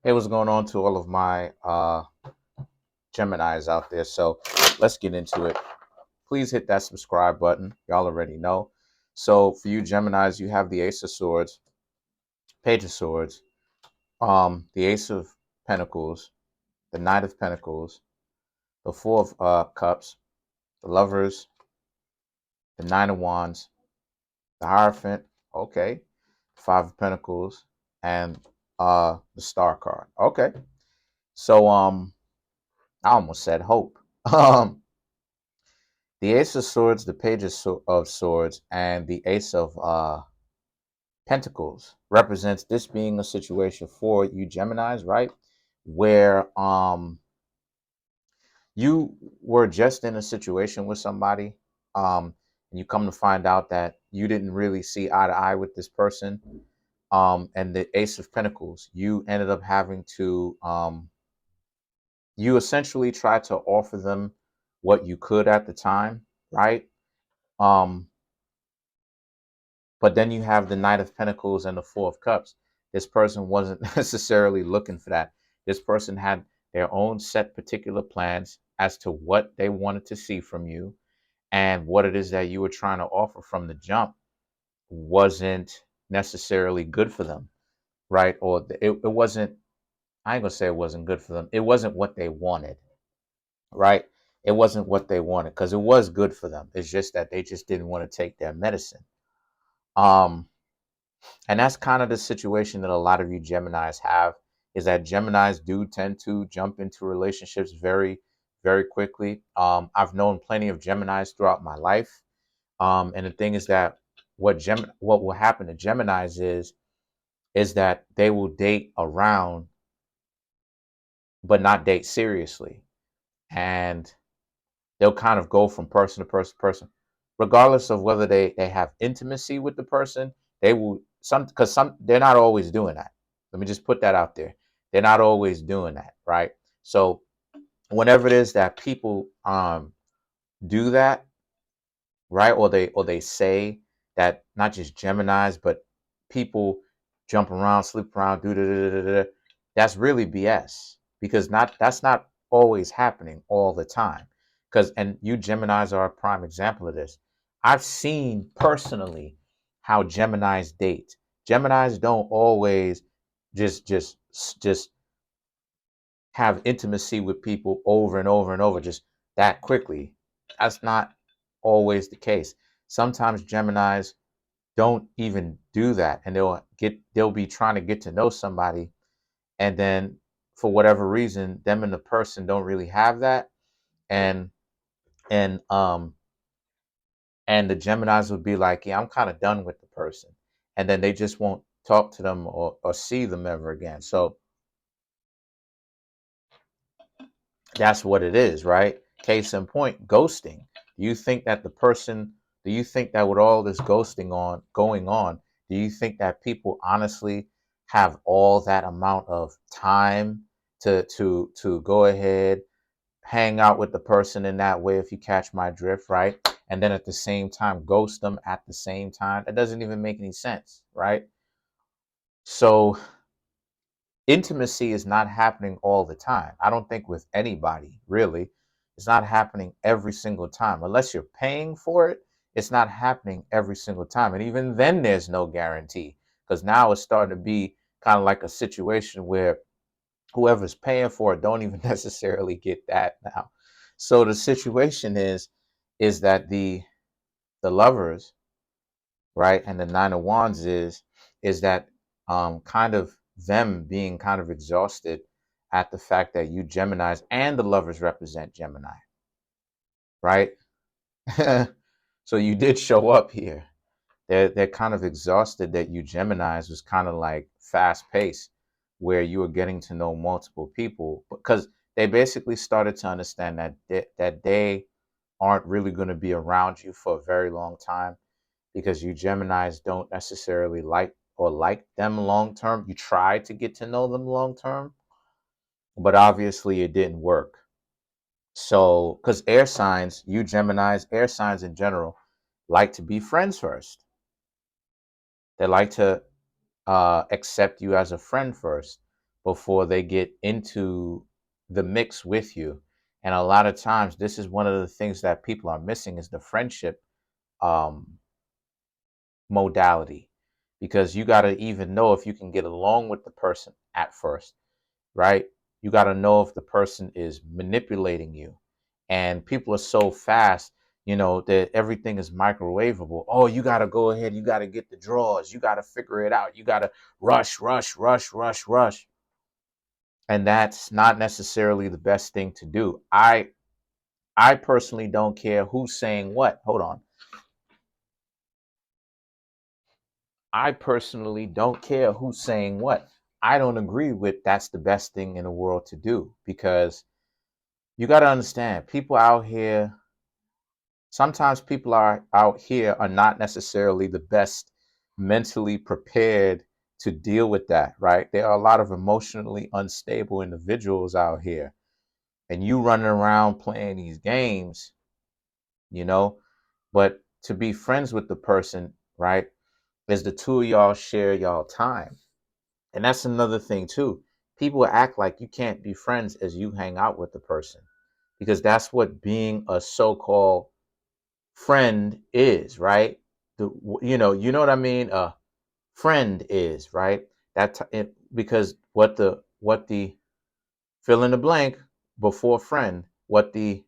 Hey, what's going on to all of my Geminis out there? So let's get into it. Please hit that subscribe button. Y'all already know. So for you Geminis, you have the Ace of Swords, Page of Swords, the Ace of Pentacles, the Knight of Pentacles, the Four of Cups, the Lovers, the Nine of Wands, the Hierophant, okay, Five of Pentacles, and the Star card. Okay. So I almost said hope. Um The Ace of Swords, the Page of Swords, and the Ace of Pentacles represents this being a situation for you Geminis, right? Where you were just in a situation with somebody, and you come to find out that you didn't really see eye to eye with this person. And the Ace of Pentacles, you ended up having to you essentially tried to offer them what you could at the time, right? Um, But then you have the Knight of Pentacles and the Four of Cups. This person wasn't necessarily looking for that. This person had their own set particular plans as to what they wanted to see from you, and what it is that you were trying to offer from the jump wasn't necessarily good for them, right? Or it wasn't, I ain't gonna say it wasn't good for them. It wasn't what they wanted, right? It wasn't what they wanted because it was good for them. It's just that they just didn't want to take their medicine. Um, And that's kind of the situation that a lot of you Geminis have, is that Geminis do tend to jump into relationships very, very quickly. I've known plenty of Geminis throughout my life. And the thing is that what will happen to Geminis is that they will date around, but not date seriously. And they'll kind of go from person to person to person, regardless of whether they have intimacy with the person. They will some they're not always doing that. Let me just put that out there. They're not always doing that, right? So whenever it is that people do that, right, or they say that, not just Geminis, but people jump around, sleep around, do da da da da, that's really BS, because not that's not always happening all the time. Because, and you Geminis are a prime example of this. I've seen personally how Geminis date. Geminis don't always just have intimacy with people over and over and over just that quickly. That's not always the case. Sometimes Geminis don't even do that, and they'll be trying to get to know somebody, and then for whatever reason, them and the person don't really have that, and and um and the Geminis would be like, yeah, I'm kind of done with the person, and then they just won't talk to them or see them ever again. So that's what it is, right? Case in point, ghosting. You think that the person, do you think that with all this ghosting on going on, do you think that people honestly have all that amount of time to go ahead, hang out with the person in that way, if you catch my drift, right? And then at the same time ghost them at the same time? It doesn't even make any sense, right? So intimacy is not happening all the time. I don't think with anybody, really. It's not happening every single time. Unless you're paying for it, it's not happening every single time. And even then, there's no guarantee, because now it's starting to be kind of like a situation where whoever's paying for it don't even necessarily get that now. So the situation is that the lovers, right, and the Nine of Wands is that kind of them being kind of exhausted at the fact that you Geminis and the lovers represent Gemini, right? So you did show up here. They're kind of exhausted that you Geminis was kind of like fast paced, where you were getting to know multiple people, because they basically started to understand that they aren't really going to be around you for a very long time, because you Geminis don't necessarily like them long term. You try to get to know them long term, but obviously it didn't work. So, because air signs, you Geminis, air signs in general, like to be friends first. They like to accept you as a friend first. before they get into the mix with you. And a lot of times, this is one of the things that people are missing is the friendship um, modality, because you got to even know if you can get along with the person at first, right? You got to know if the person is manipulating you. And people are so fast, that everything is microwavable. Oh, you got to go ahead. You got to get the drawers. You got to figure it out. You got to rush, rush, rush, rush, rush. And that's not necessarily the best thing to do. I personally don't care who's saying what. Hold on. I personally don't care who's saying what. I don't agree with that's the best thing in the world to do, because you got to understand, people out here, sometimes people are out here are not necessarily the best mentally prepared to deal with that, right? There are a lot of emotionally unstable individuals out here, and you running around playing these games, you know, but to be friends with the person, right, is the two of y'all share y'all time. And that's another thing too. People act like you can't be friends as you hang out with the person, because that's what being a so-called friend is, right? You know what I mean? A friend is, right? Because what the fill in the blank before friend, what the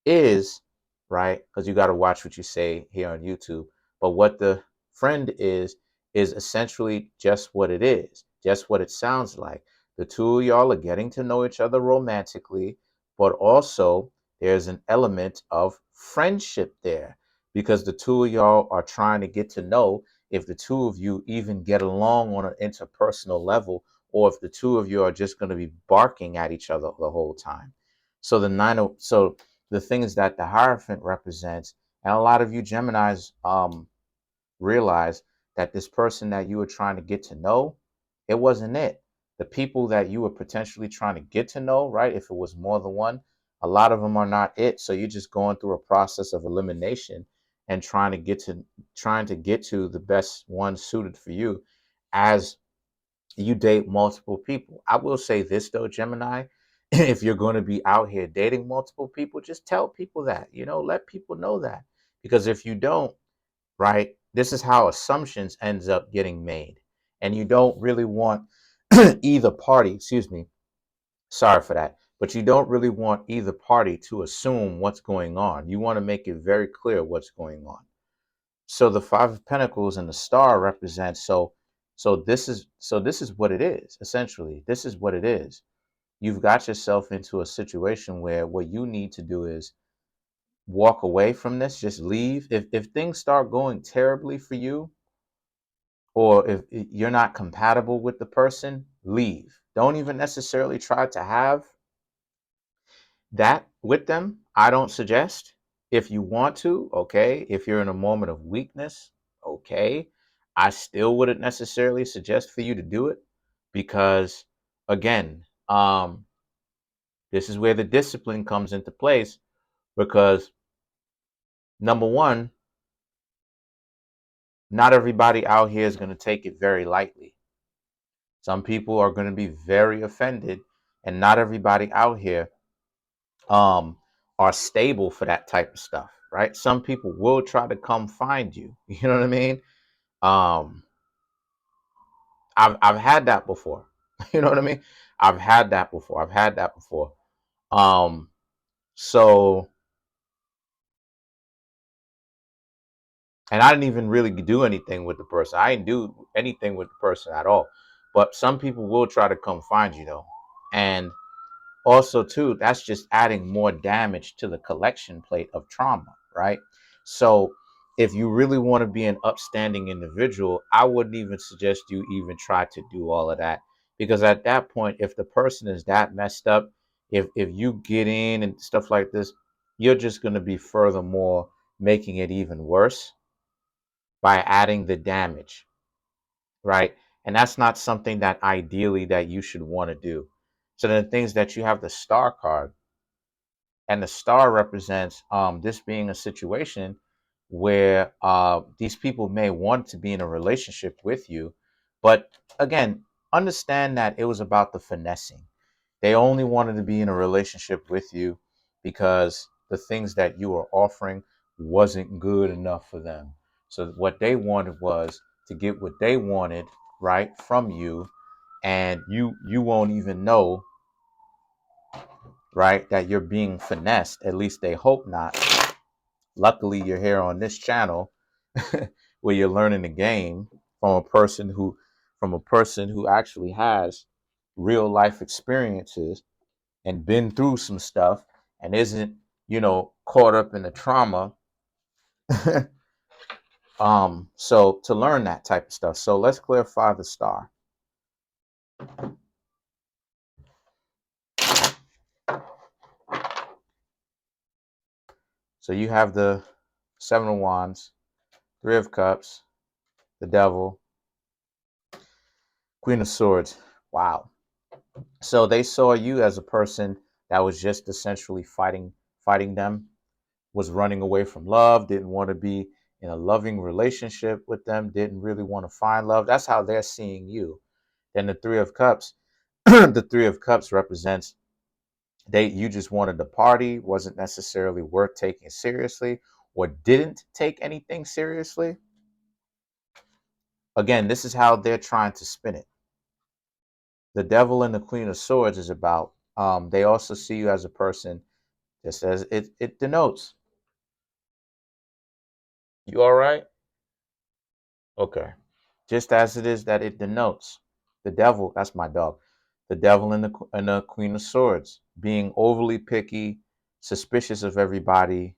is, right? Because you got to watch what you say here on YouTube. But what the friend is essentially just what it is, just what it sounds like. The two of y'all are getting to know each other romantically, but also there's an element of friendship there, because the two of y'all are trying to get to know if the two of you even get along on an interpersonal level, or if the two of you are just going to be barking at each other the whole time. So the things that the Hierophant represents, and a lot of you Geminis realize that this person that you were trying to get to know, it wasn't it. The people that you were potentially trying to get to know, right? If it was more than one, a lot of them are not it. So you're just going through a process of elimination and trying to get to the best one suited for you as you date multiple people. I will say this though, Gemini, if you're going to be out here dating multiple people, just tell people that, let people know that. Because if you don't, right, this is how assumptions ends up getting made. And you don't really want either party, excuse me, sorry for that, but you don't really want either party to assume what's going on. You want to make it very clear what's going on. So the Five of Pentacles and the Star represents, so this is what it is. Essentially, this is what it is. You've got yourself into a situation where what you need to do is walk away from this, just leave. If things start going terribly for you, or if you're not compatible with the person, leave. Don't even necessarily try to have that with them. I don't suggest. If you want to, okay. If you're in a moment of weakness, okay. I still wouldn't necessarily suggest for you to do it, because again, this is where the discipline comes into place, because number one, not everybody out here is going to take it very lightly. Some people are going to be very offended, and not everybody out here um are stable for that type of stuff, right? Some people will try to come find you. You know what I mean? Um I've had that before. You know what I mean? I've had that before. I've had that before. Um so and I didn't even really do anything with the person. I didn't do anything with the person at all. But some people will try to come find you though. And also too, that's just adding more damage to the collection plate of trauma, right? So if you really want to be an upstanding individual, I wouldn't even suggest you even try to do all of that, because at that point, if the person is that messed up, if you get in and stuff like this, you're just going to be furthermore making it even worse by adding the damage, right? And that's not something that ideally that you should want to do. So the things that you have, the Star card, and the Star represents this being a situation where these people may want to be in a relationship with you, but again, understand that it was about the finessing. They only wanted to be in a relationship with you because the things that you were offering wasn't good enough for them. So what they wanted was to get what they wanted, right, from you, and you won't even know, right, that you're being finessed. At least they hope not. Luckily, you're here on this channel where you're learning the game from a person who actually has real life experiences and been through some stuff and isn't, caught up in the trauma. So to learn that type of stuff. So let's clarify the star. So you have the Seven of Wands, Three of Cups, the Devil, Queen of Swords. Wow. So they saw you as a person that was just essentially fighting them, was running away from love, didn't want to be in a loving relationship with them, didn't really want to find love. That's how they're seeing you. Then the Three of Cups, the Three of Cups represents you just wanted to party, wasn't necessarily worth taking seriously, or didn't take anything seriously. Again, this is how they're trying to spin it. The Devil and the Queen of Swords is about, they also see you as a person, just as it denotes. You all right? Okay. Just as it is that it denotes. The devil, that's my dog. The devil and the Queen of Swords, being overly picky, suspicious of everybody,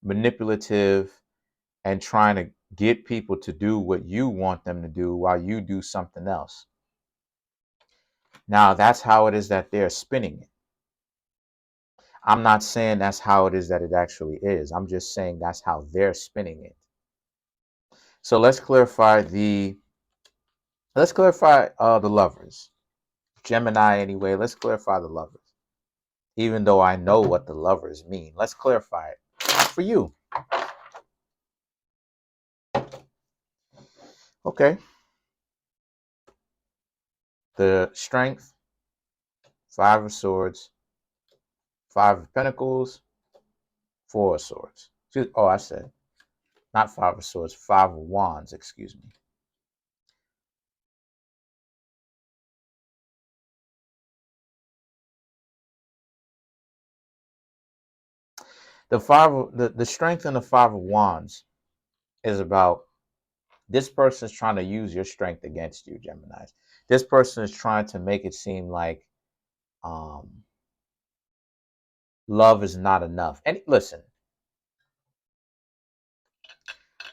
manipulative, and trying to get people to do what you want them to do while you do something else. Now, that's how it is that they're spinning it. I'm not saying that's how it is that it actually is. I'm just saying that's how they're spinning it. So let's clarify the lovers. Gemini anyway. Let's clarify the lovers. Even though I know what the lovers mean, let's clarify it for you. Okay. The Strength, Five of Swords, Five of Pentacles, Four of Swords. Oh, I said not Five of Swords, Five of Wands, excuse me. The Strength and the Five of Wands is about this person is trying to use your strength against you, Geminis. This person is trying to make it seem like um, love is not enough. And listen,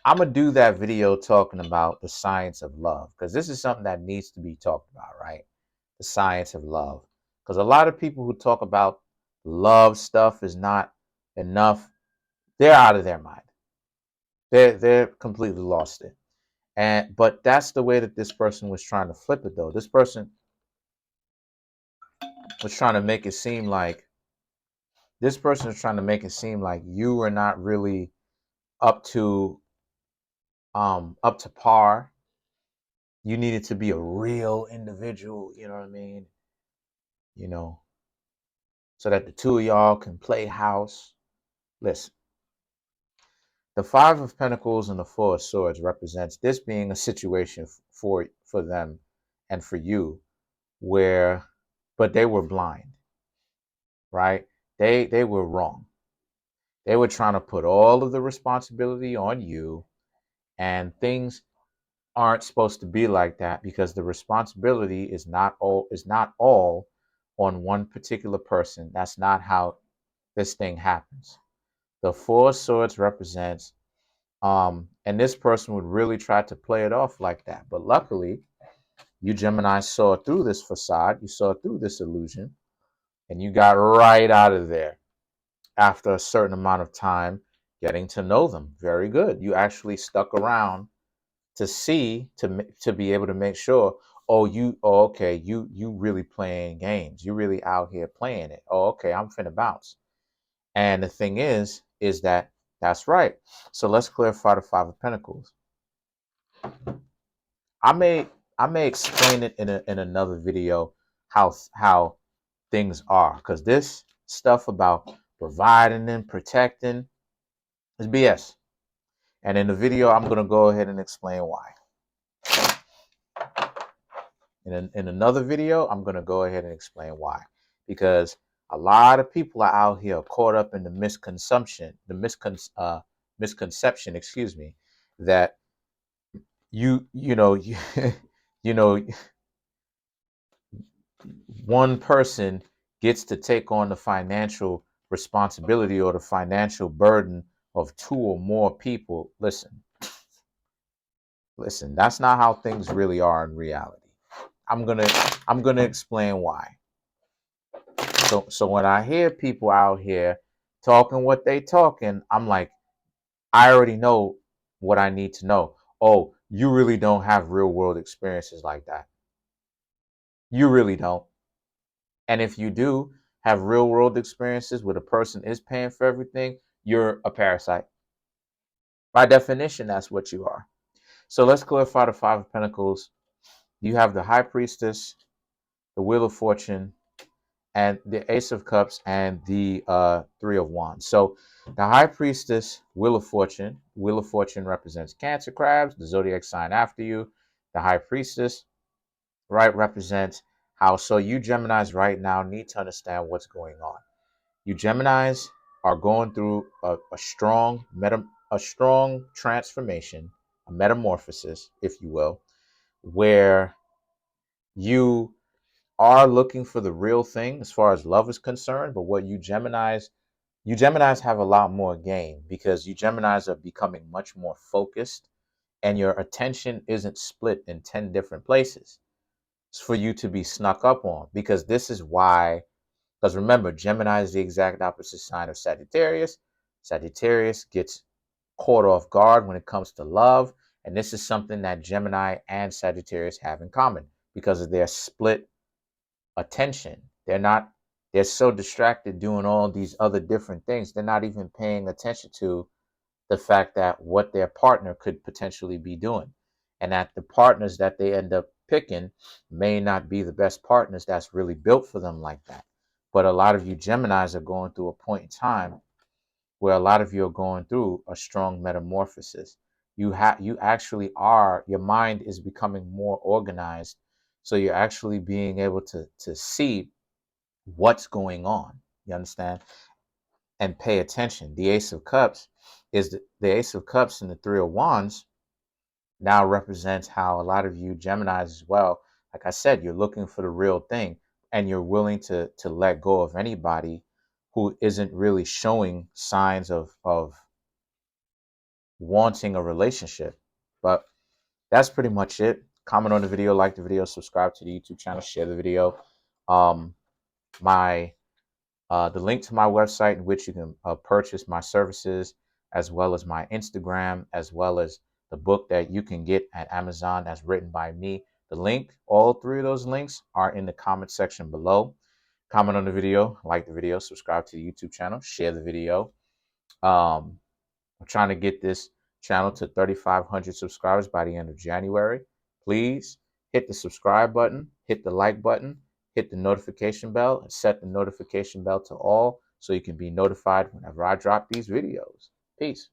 I'm going to do that video talking about the science of love, because this is something that needs to be talked about, right? The science of love. Because a lot of people who talk about love stuff is not enough, they're out of their mind. They're completely lost it. But that's the way that this person was trying to flip it, though. This person was trying to make it seem like you are not really up to up to par. You needed to be a real individual, you know what I mean? You know, so that the two of y'all can play house. Listen, the Five of Pentacles and the Four of Swords represents this being a situation for them and for you where, but they were blind, right? They were wrong. They were trying to put all of the responsibility on you, and things aren't supposed to be like that, because the responsibility is not all on one particular person. That's not how this thing happens. The Four of Swords represents, and this person would really try to play it off like that. But luckily, you Gemini saw through this facade, you saw through this illusion, and you got right out of there after a certain amount of time getting to know them. Very good. You actually stuck around to see, to be able to make sure, okay, you really playing games. You really out here playing it. Oh, okay, I'm finna bounce. And the thing is that that's right. So let's clarify the Five of Pentacles. I made I may explain it in another video how things are, because this stuff about providing and protecting is BS. And in the video, I'm gonna go ahead and explain why. In another video, I'm gonna go ahead and explain why, because a lot of people are out here caught up in the misconception, excuse me, that you know you know one person gets to take on the financial responsibility or the financial burden of two or more people. Listen, that's not how things really are in reality. I'm gonna explain why. So when I hear people out here talking what they talking, I'm like, I already know what I need to know. Oh, you really don't have real world experiences like that. You really don't. And if you do have real world experiences where the person is paying for everything, you're a parasite. By definition, that's what you are. So let's clarify the Five of Pentacles. You have the High Priestess, the Wheel of Fortune, and the Ace of Cups, and the Three of Wands. So the High Priestess, Wheel of Fortune. Wheel of Fortune represents Cancer, Crabs, the zodiac sign after you. The High Priestess, right, represents how. So you Geminis right now need to understand what's going on. You Geminis are going through a strong transformation, a metamorphosis, if you will, where you are looking for the real thing as far as love is concerned. But what you Geminis have a lot more game, because you Geminis are becoming much more focused, and your attention isn't split in 10 different places for you to be snuck up on. Because this is why, because remember, Gemini is the exact opposite sign of Sagittarius. Sagittarius gets caught off guard when it comes to love. And this is something that Gemini and Sagittarius have in common because of their split attention. They're so distracted doing all these other different things. They're not even paying attention to the fact that what their partner could potentially be doing, and that the partners that they end up picking may not be the best partners that's really built for them like that. But a lot of you Geminis are going through a point in time where a lot of you are going through a strong metamorphosis. You actually are, your mind is becoming more organized, so you're actually being able to see what's going on. You understand? And pay attention. The Ace of Cups is the Ace of Cups, and the Three of Wands now represents how a lot of you Geminis as well, like I said, you're looking for the real thing, and you're willing to let go of anybody who isn't really showing signs of wanting a relationship. But that's pretty much it. Comment on the video, like the video, subscribe to the YouTube channel, share the video. Um, my the link to my website in which you can purchase my services, as well as my Instagram, as well as the book that you can get at Amazon that's written by me. The link, all three of those links are in the comment section below. Comment on the video, like the video, subscribe to the YouTube channel, share the video. I'm trying to get this channel to 3,500 subscribers by the end of January. Please hit the subscribe button, hit the like button, hit the notification bell, and set the notification bell to all so you can be notified whenever I drop these videos. Peace.